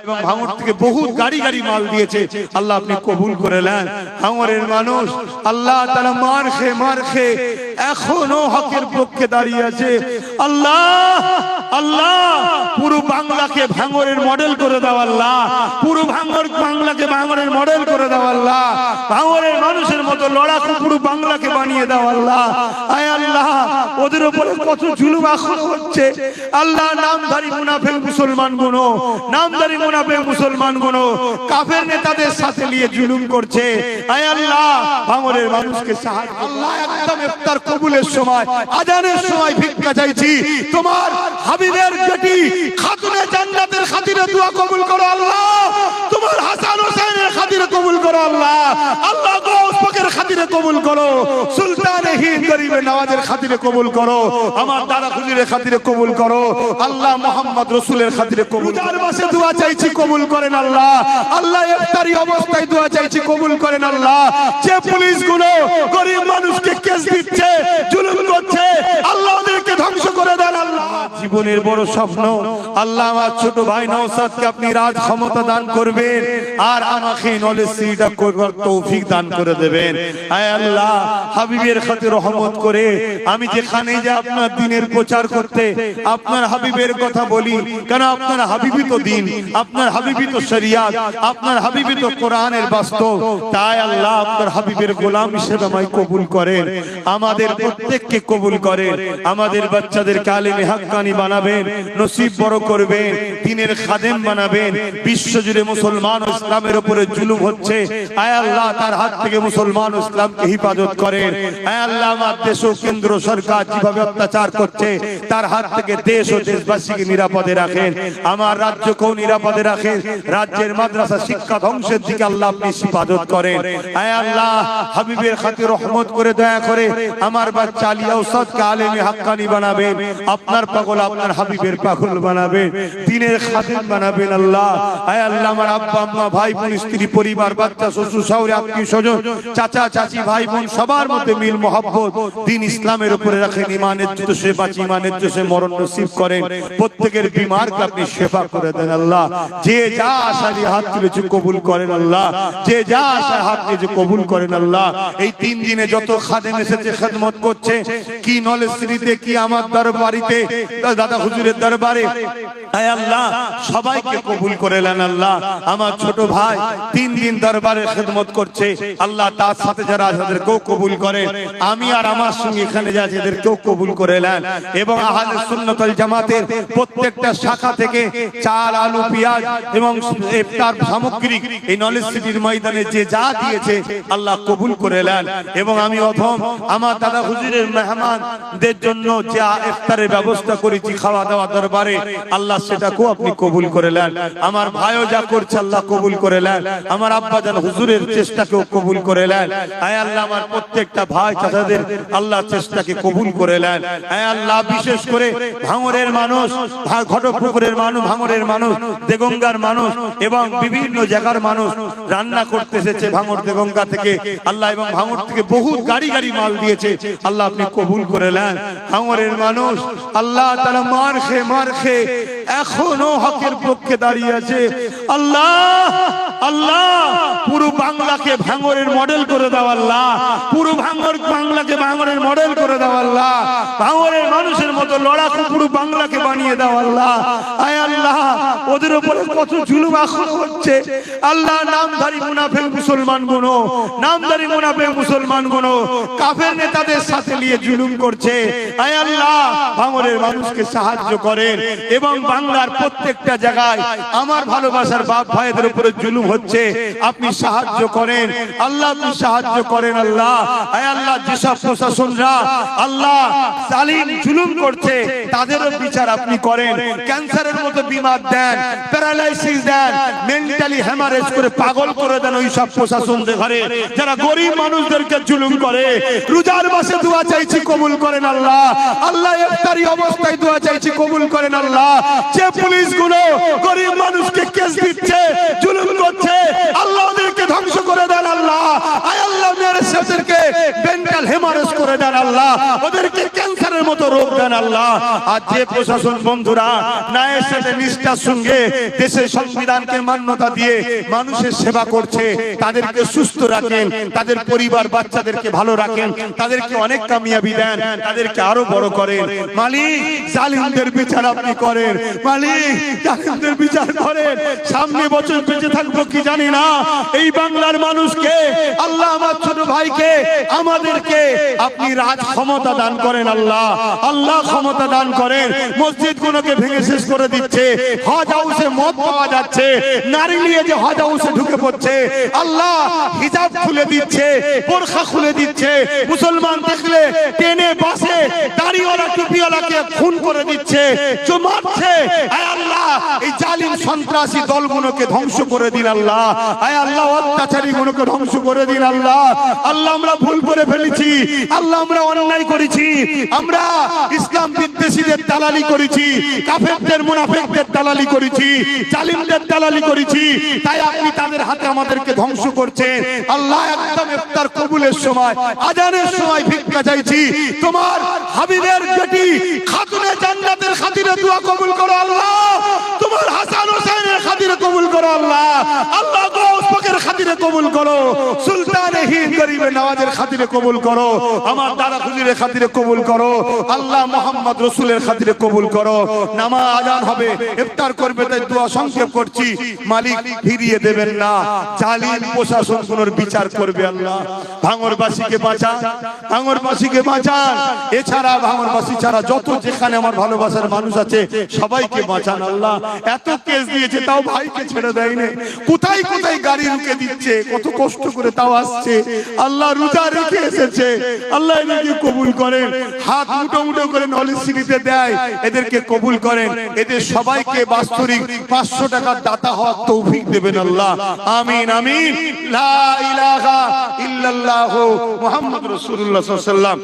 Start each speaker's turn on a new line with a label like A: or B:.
A: এবং ভাঙড় থেকে বহুত গাড়ি গাড়ি মাল দিয়েছে আল্লাহ আপনি কবুল করে নেন। ভাঙড়ের মানুষ আল্লাহ তাআলা মার খেয়ে এখনো হকের পক্ষে দাঁড়িয়ে আছে। আল্লাহ আল্লাহ পুরো বাংলাকে ভাঙড়ের মডেল করে দাও আল্লাহ, পুরো বাংলাকে ভাঙড়ের মডেল করে দাও আল্লাহ, ভাঙড়ের মানুষের মতো লড়াকু পুরো বাংলাকে বানিয়ে দাও আল্লাহ। আয় আল্লাহ ওদের উপরে কত জুলুম এখনো হচ্ছে আল্লাহ, নামধারী মুনাফিক মুসলমান গুলো, নামধারী মুনাফিক মুসলমান গুলো কাফের নেতাদের সাথে নিয়ে জুলুম করছে। আয় আল্লাহ ভাঙড়ের মানুষকে সাহায্য আল্লাহ, একদম ইফতার কবুলের সময় আজানের সময় ভিক্ষা চাইছি, তোমার হাবিবের বেটি খাতুনে জান্নাতের খাতিরে দোয়া কবুল করো আল্লাহ, তোমার হাসান হোসেনের খাতিরে কবুল করো আল্লাহ, আল্লাহ গৌস পাকের খাতিরে কবুল করো, সুলতানে হিন্দ গরিবে নওয়াজের খাতিরে কবুল করো, আমার দাদা হুজুরের খাতিরে কবুল করো আল্লাহ, মুহাম্মদ রাসূলের খাতিরে কবুল। রোজার মাসে দোয়া চাইছি কবুল করেন আল্লাহ, আল্লাহ ইফতারি অবস্থায় দোয়া চাইছি কবুল করেন আল্লাহ। যে পুলিশগুলো গরিব মানুষকে কেস দিচ্ছে, জুলুম করছে, আল্লাহ ওদেরকে ধ্বংস করে দেন আল্লাহ। জীবনের বড় স্বপ্ন আল্লাহ আমার ছোট ভাই নওশাদকে আপনি রাজ ক্ষমতা দান করবেন আর আমাকে নলেজ সিটা করবার তৌফিক দান করে দেবেন। আয় আল্লাহ হাবিবের খাতিরে রহমত করে আমি যেখানে যে আপনার দ্বীনের প্রচার করতে আপনার হাবিবের কথা বলি, কারণ আপনার হাবিবই তো দ্বীন, আপনার হাবিবই তো শরিয়াত, আপনার হাবিবই তো কোরআনের বাস্তব। তাই আল্লাহ আপনার হাবিবের গোলাম হিসেবে আমায় কবুল করেন, আমাদের প্রত্যেককে কবুল করেন, আমাদের বাচ্চাদেরকে আলেমে হাক্কানি বানাবেন, নসিব বড় করবেন, দ্বীনের খাদেম বানাবেন। বিশ্বজুড়ে মুসলমান ও ইসলামের উপরে জুলুম হচ্ছে, আয় আল্লাহ তার হাত থেকে মুসলমান ও ইসলামকে হেফাজত করেন। আয় আল্লাহ আমার দেশ ও কেন্দ্র সরকার যেভাবে অত্যাচার করছে তার হাত থেকে দেশ ও দেশবাসীকে নিরাপদে রাখেন, আমার রাজ্যকেও নিরাপদে রাখেন, রাজ্যের মাদ্রাসা শিক্ষা ধ্বংসের দিকে আল্লাহ আপনি হেফাজত করেন। আয় আল্লাহ হাবিবের খাতিরে রহমত করে দয়া করে আমার বাচ্চা আলী আওসাদকে আলেমে হাক্কানি বানাবেন, আপনার পাগল আপনার হাবিবের পাগল বানাবেন, দ্বীনের খাদেম বানাবেন আল্লাহ। আয় আল্লাহ আমার আব্বা আম্মা ভাই বোন স্ত্রী পরিবার বাচ্চা শ্বশুর শাশুড়ি আত্মীয় স্বজন চাচা চাচি ভাই বোন সবার মধ্যে মিল মহব্বত দ্বীন ইসলামের উপরে রাখেন, ইমানের জুতো সে বাঁচি, ইমানের জুতো সে মরণ নসিব করেন, প্রত্যেকের বিমারকে আপনি সেবা করে দেন আল্লাহ। যে যা আশায় হাত তুলেছে কবুল করেন আল্লাহ, যে যা আশায় হাত তুলেছে কবুল করেন আল্লাহ। এই 3 দিনে যত খাদেম এসেছে খেদমত করছে, কি নলেজ সিটিতে কি আমার দরবারিতে দাদা হুজুরের দরবারে, আয় আল্লাহ সবাইকে কবুল করে নেন আল্লাহ। আমার ছোট ভাই 3 দিন দরবারে খেদমত করছে আল্লাহ, তার সাথে যারা আছে তাদেরকেও কবুল করেন, আমি আর আমার সঙ্গে এখানে যা আছে এদেরকেও কবুল করে নেন। এবং আহলে সুন্নাত ওয়াল জামাতের প্রত্যেকটা শাখা থেকে চাল আলু পেঁয়াজ এবং ইফতার সামগ্রী এই নলেজ সিটির ময়দানে যে যা দিয়েছে আল্লাহ কবুল করে নেন। এবং আমি অথম আমার দাদা হুজুরের মেহমানদের জন্য যে ইফতারের ব্যবস্থা করেছি খাওয়া দাওয়া দরবারে আল্লাহ সেটাকেও আপনি কবুল করে নেন। আমার ভাইও যা করছে আল্লাহ কবুল করে নেন, আমার আব্বা জান হুজুরের চেষ্টাকেও কবুল করে নেন। আয় আল্লাহ আমার প্রত্যেকটা ভাই চাচাদের আল্লাহ চেষ্টাকে কবুল করে নেন। আয় আল্লাহ বিশেষ করে ভাঙড়ের মানুষ, ঘটকপুকুরের মানুষ, ভাঙড়ের মানুষ, দেগঙ্গার মানুষ এবং বিভিন্ন জায়গার মানুষ রান্না করতে এসেছে ভাঙড় দেগঙ্গা থেকে আল্লাহ, এবং ভাঙড় থেকে বহুত গাড়ি গাড়ি মাল দিয়েছে আল্লাহ আপনি কবুল করে নেন। ভাঙড়ের মানুষ আল্লাহ তাআলা মার খেয়ে এখনো হকের পক্ষে দাঁড়িয়ে আছে। আল্লাহ আল্লাহ পুরো বাংলাকে ভাঙড়ের মডেল করে দাও আল্লাহ, পুরো বাংলাকে ভাঙড়ের মডেল করে দাও আল্লাহ, ভাঙড়ের মানুষের মতো লড়াকু পুরো বাংলাকে বানিয়ে দাও আল্লাহ। আয় আল্লাহ ওদের উপরে কত জুলুম এখনো হচ্ছে আল্লাহ, নামধারী মুনাফিক মুসলমান গুলো, নামধারী মুনাফিক মুসলমান গুলো কাফের নেতাদের সাথে নিয়ে জুলুম করছে। আয় আল্লাহ ভাঙড়ের মানুষকে সাহায্য করেন এবং বাংলার প্রত্যেকটা জায়গায় আমার ভালোবাসার বাপ ভাইদের উপরে জুলুম হচ্ছে আপনি সাহায্য করেন আল্লাহ, আপনি সাহায্য করেন আল্লাহ। আয় আল্লাহ যেসব প্রশাসনরা আল্লাহ জালিম জুলুম করছে তাদেরও বিচার আপনি করেন, ক্যান্সারের মতো বিমার দেন, প্যারালাইসিস দেন, মেন্টালি হ্যামারেজ করে পাগল করে দেন ওই সব প্রশাসনদের ঘরে যারা গরিব মানুষদেরকে জুলুম করে। রোজার মাসে দোয়া চাইছি কবুল করেন আল্লাহ, আল্লাহ ইফতারি অবস্থায় দোয়া চাইছি কবুল করেন আল্লাহ। যে পুলিশগুলো গরিব মানুষকে কেস দিচ্ছে, জুলুম করছে আল্লাহ ওদেরকে ধ্বংস করে দেন আল্লাহ। আয় আল্লাহ মেরে সেদেরকে মেন্টাল হ্যামারেজ করে দেন আল্লাহ, ওদেরকে ক্যান্সারের মতো রোগ দেন আল্লাহ। আর যে প্রশাসন বন্ধুরা ন্যায়ের সাথে নিষ্ঠার সঙ্গে দেশের সংবিধানকে মান্যতা দিয়ে মানুষের সেবা করছে, তাদেরকে সুস্থ রাখেন, তাদের পরিবার বাচ্চাদেরকে ভালো রাখেন, তাদেরকে অনেক কামিয়াবি দেন, তাদেরকে আরো বড় করেন। মালিক জালিমদের বিচার আপনি করেন, মালিক জালিমদের বিচার করেন। সামনে বছর বেঁচে থাকবো কি জানি না, এই বাংলার মানুষকে আল্লাহ, আমার ছোট ভাইকে, আমাদেরকে আপনি রাজ ক্ষমতা দান করেন আল্লাহ। আল্লাহ ক্ষমতা দান করেন। মসজিদ গুলোকে ভেঙে শেষ করে দিচ্ছে, হজ হাউসে মদ পাওয়া যাচ্ছে, নারী নিয়ে যে হজ হাউসে ঢুকে পড়ছে, আল্লাহ হিজাব খুলে দিচ্ছে, বোরখা খুলে দিচ্ছে, মুসলমান দেখলে টেনে বাসে দাড়িওয়ালা টুপিওয়ালাকে খুন করে দিচ্ছে, যে মারছে। আয় আল্লাহ এই জালিম সন্ত্রাসী দলগুলোকে ধ্বংস করে দিন আল্লাহ। আয় আল্লাহ অত্যাচারী গুলোকে ধ্বংস করে দিন আল্লাহ। আল্লাহ আমরা ভুল করে ফেলেছি আল্লাহ, আমরা অন্যায় করেছি, আমরা ইসলাম বিদ্বেষীদের দালালি করেছি, কাফেরদের মুনাফিকদের দালালি করেছি, জালিমদের দালালি করেছি, তাই আপনি তাদের হাতে আমাদেরকে ধ্বংস করছেন আল্লাহ। একদম ইফতার কবুলের সময়, আজানের সময় ভিক্ষা চাইছি, তোমার হাবিবের বেটি খাতুনে জান্নাতের খাতিরে দোয়া কবুল করো আল্লাহ, তোমার হাসান হোসেনের খাতিরে কবুল করো আল্লাহ, আল্লাহ গৌস পাকের খাতিরে কবুল করো, সুলতানে হিন্দ গরিবে নওয়াজের খাতিরে কবুল করো, আমার দাদা হুজুরের খাতিরে কবুল করো আল্লাহ, মোহাম্মদ রাসূলের খাতিরে কবুল করো। নামাজ আজান হবে, ইফতার করবে, তাই দোয়া সংক্ষেপ করছি। মালিক ফিরিয়ে দেবেন না, জালিম প্রশাসন কোন বিচার করবে আল্লাহ। ভাঙরবাসীকে বাঁচান, ভাঙরবাসীকে বাঁচান, এছাড়া ভাঙরবাসী ছাড়া যত যেখানে আমার ভালোবাসার মানুষ আছে সবাইকে বাঁচান আল্লাহ। এত কেস দিয়েছে তাও ভাইকে ছেড়ে দেয়নি, কোথায় কোথায় গাড়ি রুকে দিচ্ছে, কত কষ্ট করে তাও আসছে আল্লাহ, রোজা রেখে এসেছে আল্লাহ, এদেরকে কবুল করেন। হাত মুঠো মুঠো করে নলেজ সিটিতে দেয়, এদেরকে কবুল করেন। এদের সবাইকে বাৎসরিক 500 টাকার দাতা হওয়ার তৌফিক দেবেন আল্লাহ। আমিন আমিন। লা ইলাহা ইল্লাল্লাহু মুহাম্মাদুর রাসূলুল্লাহ সাল্লাল্লাহু আলাইহি ওয়াসাল্লাম।